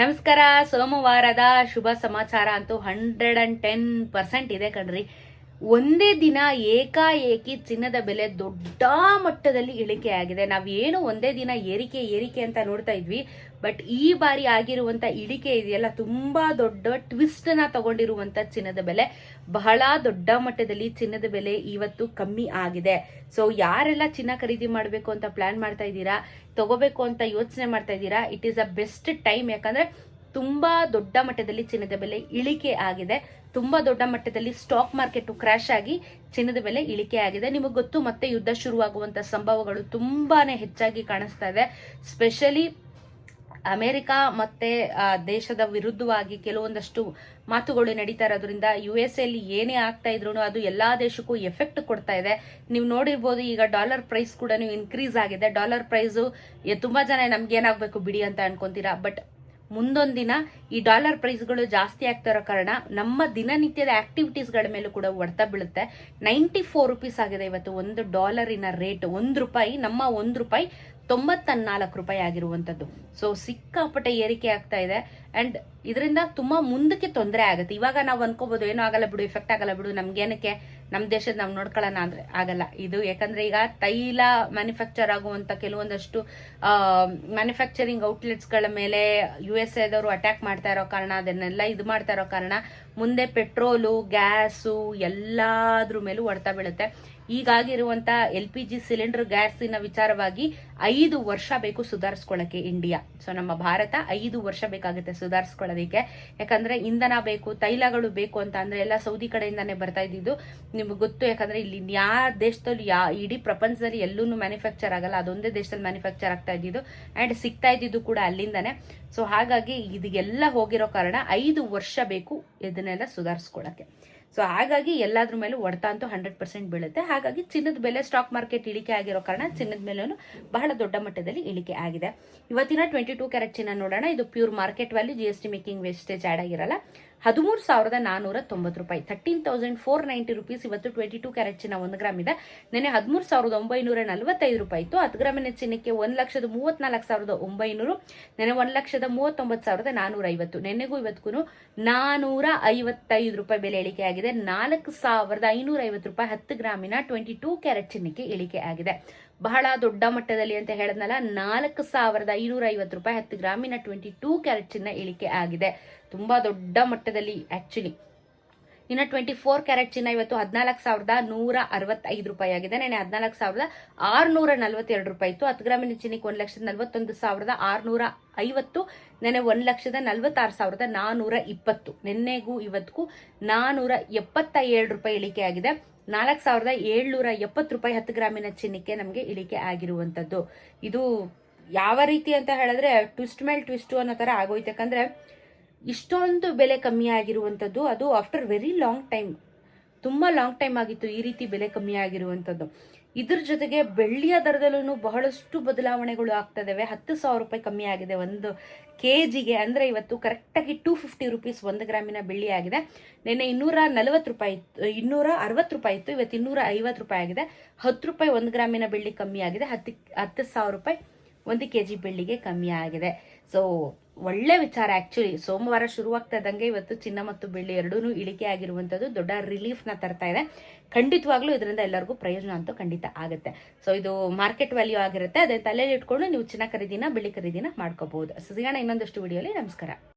ನಮಸ್ಕಾರ. ಸೋಮವಾರದ ಶುಭ ಸಮಾಚಾರ ಅಂತೂ 110% ಇದೆ ಕಣ್ರಿ. ಒಂದೇ ದಿನ ಏಕಾಏಕಿ ಚಿನ್ನದ ಬೆಲೆ ದೊಡ್ಡ ಮಟ್ಟದಲ್ಲಿ ಇಳಿಕೆ ಆಗಿದೆ. ನಾವೇನು ಒಂದೇ ದಿನ ಏರಿಕೆ ಅಂತ ನೋಡ್ತಾ ಇದ್ವಿ, ಬಟ್ ಈ ಬಾರಿ ಆಗಿರುವಂತ ಇಳಿಕೆ ಇದೆಯಲ್ಲ, ತುಂಬಾ ದೊಡ್ಡ ಟ್ವಿಸ್ಟ್ ನ ತಗೊಂಡಿರುವಂತ ಚಿನ್ನದ ಬೆಲೆ, ಬಹಳ ದೊಡ್ಡ ಮಟ್ಟದಲ್ಲಿ ಚಿನ್ನದ ಬೆಲೆ ಇವತ್ತು ಕಮ್ಮಿ ಆಗಿದೆ. ಸೊ ಯಾರೆಲ್ಲ ಚಿನ್ನ ಖರೀದಿ ಮಾಡಬೇಕು ಅಂತ ಪ್ಲಾನ್ ಮಾಡ್ತಾ ಇದ್ದೀರಾ, ತಗೋಬೇಕು ಅಂತ ಯೋಚನೆ ಮಾಡ್ತಾ ಇದ್ದೀರಾ, it is a best time. ಯಾಕಂದ್ರೆ ತುಂಬಾ ದೊಡ್ಡ ಮಟ್ಟದಲ್ಲಿ ಚಿನ್ನದ ಬೆಲೆ ಇಳಿಕೆ ಆಗಿದೆ. ತುಂಬಾ ದೊಡ್ಡ ಮಟ್ಟದಲ್ಲಿ ಸ್ಟಾಕ್ ಮಾರ್ಕೆಟ್ ಕ್ರಾಶ್ ಆಗಿ ಚಿನ್ನದ ಬೆಲೆ ಇಳಿಕೆ ಆಗಿದೆ. ನಿಮಗೆ ಗೊತ್ತು, ಮತ್ತೆ ಯುದ್ಧ ಶುರುವಾಗುವಂತ ಸಂಭವಗಳು ತುಂಬಾನೇ ಹೆಚ್ಚಾಗಿ ಕಾಣಿಸ್ತಾ ಇದೆ. ಸ್ಪೆಷಲಿ ಅಮೆರಿಕ ಮತ್ತೆ ದೇಶದ ವಿರುದ್ಧವಾಗಿ ಕೆಲವೊಂದಷ್ಟು ಮಾತುಗಳು ನಡೀತಾ ಇರೋದ್ರಿಂದ US ಅಲ್ಲಿ ಏನೇ ಆಗ್ತಾ ಇದ್ರು ಅದು ಎಲ್ಲಾ ದೇಶಕ್ಕೂ ಎಫೆಕ್ಟ್ ಕೊಡ್ತಾ ಇದೆ. ನೀವು ನೋಡಿರ್ಬೋದು, ಈಗ ಡಾಲರ್ ಪ್ರೈಸ್ ಕೂಡ ಇನ್ಕ್ರೀಸ್ ಆಗಿದೆ. ಡಾಲರ್ ಪ್ರೈಸು ತುಂಬಾ ಜನ ನಮ್ಗೆ ಏನಾಗಬೇಕು ಬಿಡಿ ಅಂತ ಅನ್ಕೊಂತೀರಾ, ಬಟ್ ಮುಂದೊಂದು ದಿನ ಈ ಡಾಲರ್ ಪ್ರೈಸ್ಗಳು ಜಾಸ್ತಿ ಆಗ್ತಾ ಇರೋ ಕಾರಣ ನಮ್ಮ ದಿನನಿತ್ಯದ ಆಕ್ಟಿವಿಟೀಸ್ಗಳ ಮೇಲೂ ಕೂಡ ಹೊಡೆತ ಬೀಳುತ್ತೆ. 94 ರೂಪೀಸ್ ಆಗಿದೆ ಇವತ್ತು $1 ರೇಟ್. ₹1, ನಮ್ಮ ₹1 ₹94 ಆಗಿರುವಂತದ್ದು. ಸೊ ಸಿಕ್ಕಾಪಟ್ಟೆ ಏರಿಕೆ ಆಗ್ತಾ ಇದೆ. ಅಂಡ್ ಇದರಿಂದ ತುಂಬಾ ಮುಂದಕ್ಕೆ ತೊಂದರೆ ಆಗುತ್ತೆ. ಇವಾಗ ನಾವು ಅನ್ಕೋಬಹುದು, ಏನೋ ಆಗಲ್ಲ ಬಿಡು, ಎಫೆಕ್ಟ್ ಆಗಲ್ಲ ಬಿಡು, ನಮ್ಗೇನಕ್ಕೆ, ನಮ್ಮ ದೇಶದ ನಾವು ನೋಡ್ಕೊಳ್ಳೋಣ ಅಂದ್ರೆ ಆಗಲ್ಲ ಇದು. ಯಾಕಂದ್ರೆ ಈಗ ತೈಲ ಮ್ಯಾನುಫ್ಯಾಕ್ಚರ್ ಆಗುವಂತ ಕೆಲವೊಂದಷ್ಟು ಮ್ಯಾನುಫ್ಯಾಕ್ಚರಿಂಗ್ ಔಟ್ಲೆಟ್ಸ್ ಗಳ ಮೇಲೆ USA ದವರು ಅಟ್ಯಾಕ್ ಮಾಡ್ತಾ ಇರೋ ಕಾರಣ, ಅದನ್ನೆಲ್ಲ ಇದು ಮಾಡ್ತಾ ಇರೋ ಕಾರಣ ಮುಂದೆ ಪೆಟ್ರೋಲು, ಗ್ಯಾಸು ಎಲ್ಲಾದ್ರ ಮೇಲೂ ಹೊಡ್ತಾ ಬೀಳುತ್ತೆ. ಈಗಾಗಿರುವಂತ LPG ಸಿಲಿಂಡರ್ ಗ್ಯಾಸಿನ ವಿಚಾರವಾಗಿ 5 ವರ್ಷ ಬೇಕು ಸುಧಾರಿಸ್ಕೊಳ್ಳಕ್ಕೆ ಇಂಡಿಯಾ. ಸೊ ನಮ್ಮ ಭಾರತ 5 ವರ್ಷ ಬೇಕಾಗುತ್ತೆ ಸುಧಾರಿಸ್ಕೊಳ್ಳೋದಕ್ಕೆ. ಯಾಕಂದ್ರೆ ಇಂಧನ ಬೇಕು, ತೈಲಗಳು ಬೇಕು ಅಂತ ಅಂದ್ರೆ ಎಲ್ಲ ಸೌದಿ ಕಡೆಯಿಂದಾನೇ ಬರ್ತಾ ಇದ್ದಿದ್ದು. ನಿಮ್ಗೆ ಗೊತ್ತು, ಯಾಕಂದ್ರೆ ಇಲ್ಲಿ ಯಾವ ದೇಶದಲ್ಲಿ ಇಡೀ ಪ್ರಪಂಚದಲ್ಲಿ ಎಲ್ಲೂ ಮ್ಯಾನುಫ್ಯಾಕ್ಚರ್ ಆಗಲ್ಲ, ಅದೊಂದೇ ದೇಶದಲ್ಲಿ ಮ್ಯಾನುಫ್ಯಾಕ್ಚರ್ ಆಗ್ತಾ ಇದ್ದಿದ್ದು ಅಂಡ್ ಸಿಗ್ತಾ ಇದ್ದಿದ್ದು ಕೂಡ ಅಲ್ಲಿಂದಾನೆ. ಸೊ ಹಾಗಾಗಿ ಇದೆಲ್ಲ ಹೋಗಿರೋ ಕಾರಣ 5 ವರ್ಷ ಬೇಕು ಇದನ್ನೆಲ್ಲ ಸುಧಾರಿಸ್ಕೊಳ್ಳಕ್ಕೆ. ಸೊ ಹಾಗಾಗಿ ಎಲ್ಲಾದ್ರ ಮೇಲೂ ಹೊಡೆತ ಅಂತೂ 100% ಬೀಳುತ್ತೆ. ಹಾಗಾಗಿ ಚಿನ್ನದ ಬೆಲೆ, ಸ್ಟಾಕ್ ಮಾರ್ಕೆಟ್ ಇಳಿಕೆ ಆಗಿರೋ ಕಾರಣ ಚಿನ್ನದ ಮೇಲೂ ಬಹಳ ದೊಡ್ಡ ಮಟ್ಟದಲ್ಲಿ ಇಳಿಕೆ ಆಗಿದೆ. ಇವತ್ತಿನ 22 ಕ್ಯಾರೆಟ್ ಚಿನ್ನ ನೋಡೋಣ. ಇದು pure market value, GST making wastage add ಆಗಿರಲ್ಲ. 13,490 ರೂಪಾಯಿ, 13,490 ರೂಪೀಸ್ ಇವತ್ತು 22 ಕ್ಯಾರೆಟ್ ಚಿನ್ನ 1 ಗ್ರಾಮ್ ಇದೆ. ನೆನೆ 13,945 ರೂಪಾಯಿ ಇತ್ತು. 10 ಗ್ರಾಮಿನ ಚಿನ್ನಕ್ಕೆ 1,34,900, ನೆನೆ 1,39,450. ನೆನ್ನೆಗೂ ಇವತ್ತಿಗೂ 455 ರೂಪಾಯಿ ಬೆಲೆ ಇಳಿಕೆ ಆಗಿದೆ. 4,550 ರೂಪಾಯಿ 10 ಗ್ರಾಮಿನ 22 ಕ್ಯಾರೆಟ್ ಚಿನ್ನಕ್ಕೆ ಇಳಿಕೆ ಆಗಿದೆ. ಬಹಳ ದೊಡ್ಡ ಮಟ್ಟದಲ್ಲಿ ಅಂತ ಹೇಳಿದ್ನಲ್ಲ, 4,550 ರೂಪಾಯಿ 10 ಗ್ರಾಮಿನ 22 ಕ್ಯಾರೆಟ್ ಚಿನ್ನ ಇಳಿಕೆ ಆಗಿದೆ. ತುಂಬಾ ದೊಡ್ಡ ಮಟ್ಟದಲ್ಲಿ ಆಕ್ಚುಲಿ. ಇನ್ನು 24 ಕ್ಯಾರೆಟ್ ಚಿನ್ನ ಇವತ್ತು 14,165 ರೂಪಾಯಿ ಆಗಿದೆ. ನೆನೆ 14,642 ರೂಪಾಯಿ ಇತ್ತು. 10 ಗ್ರಾಮಿನ ಚಿನ್ನಕ್ಕೆ 1,41,650, ನೆನೆ 1,46,420. ನೆನ್ನೆಗೂ ಇವತ್ತಿಗೂ 477 ರೂಪಾಯಿ ಇಳಿಕೆ ಆಗಿದೆ. 4,770 ರೂಪಾಯಿ 10 ಗ್ರಾಮಿನ ಚಿನ್ನಕ್ಕೆ ನಮಗೆ ಇಳಿಕೆ ಆಗಿರುವಂತದ್ದು. ಇದು ಯಾವ ರೀತಿ ಅಂತ ಹೇಳಿದ್ರೆ ಟ್ವಿಸ್ಟ್ ಮೇಲೆ ಟ್ವಿಸ್ಟ್ ಅನ್ನೋ ತರ ಆಗೋಯ್ತು. ಯಾಕಂದ್ರೆ ಇಷ್ಟೊಂದು ಬೆಲೆ ಕಮ್ಮಿ ಆಗಿರುವಂತದ್ದು, ಅದು ಆಫ್ಟರ್ ವೆರಿ ಲಾಂಗ್ ಟೈಮ್. ತುಂಬಾ ಲಾಂಗ್ ಟೈಮ್ ಆಗಿತ್ತು ಈ ರೀತಿ ಬೆಲೆ ಕಮ್ಮಿ ಆಗಿರುವಂತದ್ದು. ಇದ್ರ ಜೊತೆಗೆ ಬೆಳ್ಳಿಯ ದರದಲ್ಲೂ ಬಹಳಷ್ಟು ಬದಲಾವಣೆಗಳು ಆಗ್ತದವೆ. 10,000 ರೂಪಾಯಿ ಕಮ್ಮಿ ಆಗಿದೆ 1 kgಗೆ. ಅಂದ್ರೆ ಇವತ್ತು ಕರೆಕ್ಟಾಗಿ 250 ರೂಪೀಸ್ 1 ಗ್ರಾಮಿನ ಬೆಳ್ಳಿ ಆಗಿದೆ. ನಿನ್ನೆ 240 ರೂಪಾಯಿ ಇತ್ತು, 260 ರೂಪಾಯಿ ಇತ್ತು, ಇವತ್ತು 250 ರೂಪಾಯಿ ಆಗಿದೆ. 10 ರೂಪಾಯಿ 1 ಗ್ರಾಮಿನ ಬೆಳ್ಳಿ ಕಮ್ಮಿ ಆಗಿದೆ. 10,000 ರೂಪಾಯಿ 1 kg ಬೆಳ್ಳಿಗೆ ಕಮ್ಮಿ ಆಗಿದೆ. ಸೊ ಒಳ್ಳೆ ವಿಚಾರ ಆಕ್ಚುಲಿ. ಸೋಮವಾರ ಶುರುವಾಗ್ತಾ ಇದ್ದಂಗೆ ಇವತ್ತು ಚಿನ್ನ ಮತ್ತು ಬೆಳ್ಳಿ ಎರಡೂ ಇಳಿಕೆ ಆಗಿರುವಂತದ್ದು ದೊಡ್ಡ ರಿಲೀಫ್ ನ ತರ್ತಾ ಇದೆ. ಖಂಡಿತವಾಗ್ಲೂ ಇದರಿಂದ ಎಲ್ಲರಿಗೂ ಪ್ರಯೋಜನ ಅಂತೂ ಖಂಡಿತ ಆಗುತ್ತೆ. ಸೊ ಇದು ಮಾರ್ಕೆಟ್ ವ್ಯಾಲ್ಯೂ ಆಗಿರುತ್ತೆ. ಅದೇ ತಲೆಯಲ್ಲಿ ಇಟ್ಕೊಂಡು ನೀವು ಚಿನ್ನ ಖರೀದಿನ, ಬೆಳ್ಳಿ ಖರೀದಿನ ಮಾಡ್ಕೋಬಹುದು. ಸಿಗೋಣ ಇನ್ನೊಂದಷ್ಟು ವಿಡಿಯೋಲಿ. ನಮಸ್ಕಾರ.